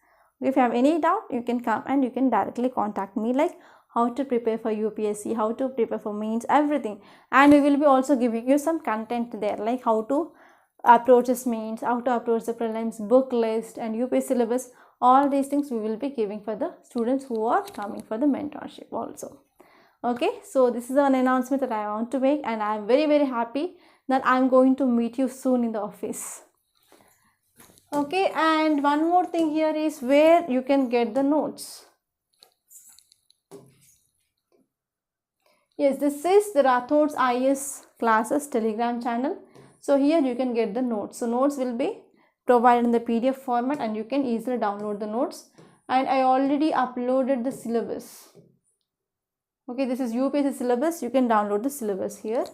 If you have any doubt, you can come and you can directly contact me, like how to prepare for UPSC, how to prepare for mains, everything. And we will be also giving you some content there, like how to approach this mains, how to approach the prelims, book list and UPSC syllabus. All these things we will be giving for the students who are coming for the mentorship also. Okay, so this is an announcement that I want to make, and I am very happy that I am going to meet you soon in the office. Okay, and one more thing here is where you can get the notes. Yes, this is the Rathods IS classes Telegram channel. So here you can get the notes. So notes will be provided in the PDF format and you can easily download the notes. And I already uploaded the syllabus. Okay, this is UPSC syllabus. You can download the syllabus here.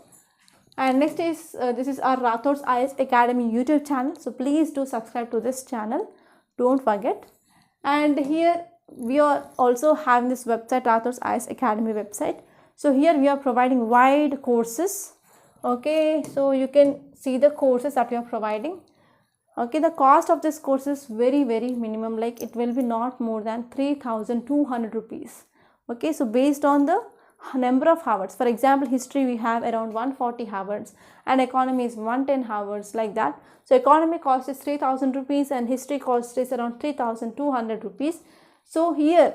And next is this is our Rathods IS Academy YouTube channel. So please do subscribe to this channel. Don't forget. And here we are also having this website, Rathods IS Academy website. So here we are providing wide courses. Okay, so you can see the courses that we are providing. Okay, the cost of this course is very minimum, like it will be not more than 3,200 rupees. Okay, so based on the number of hours, for example, history we have around 140 hours and economy is 110 hours, like that. So economy cost is 3,000 rupees and history cost is around 3,200 rupees. So here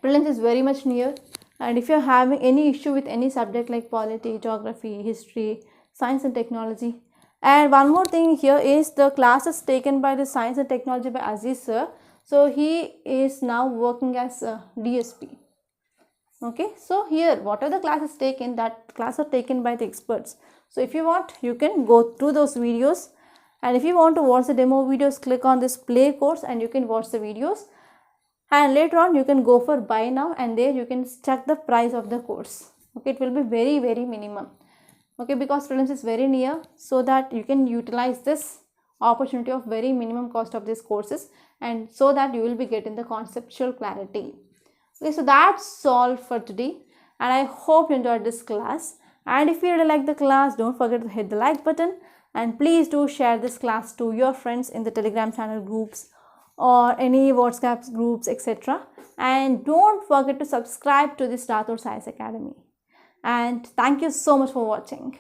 prelims is very much near, and if you are having any issue with any subject like polity, geography, history, science and technology. And one more thing here is the classes taken by the science and technology by Aziz sir. So he is now working as a DSP. Okay, so here what are the classes taken? That class are taken by the experts. So if you want, you can go through those videos, and if you want to watch the demo videos, click on this play course and you can watch the videos. And later on you can go for buy now, and there you can check the price of the course. Okay, it will be very minimum. Okay, because prelims is very near, so that you can utilize this opportunity of very minimum cost of these courses, and so that you will be getting the conceptual clarity. Okay, so that's all for today, and I hope you enjoyed this class. And if you really like the class, don't forget to hit the like button, and please do share this class to your friends in the Telegram channel groups or any WhatsApp groups, etc. And don't forget to subscribe to this Rathods IS Academy. And thank you so much for watching.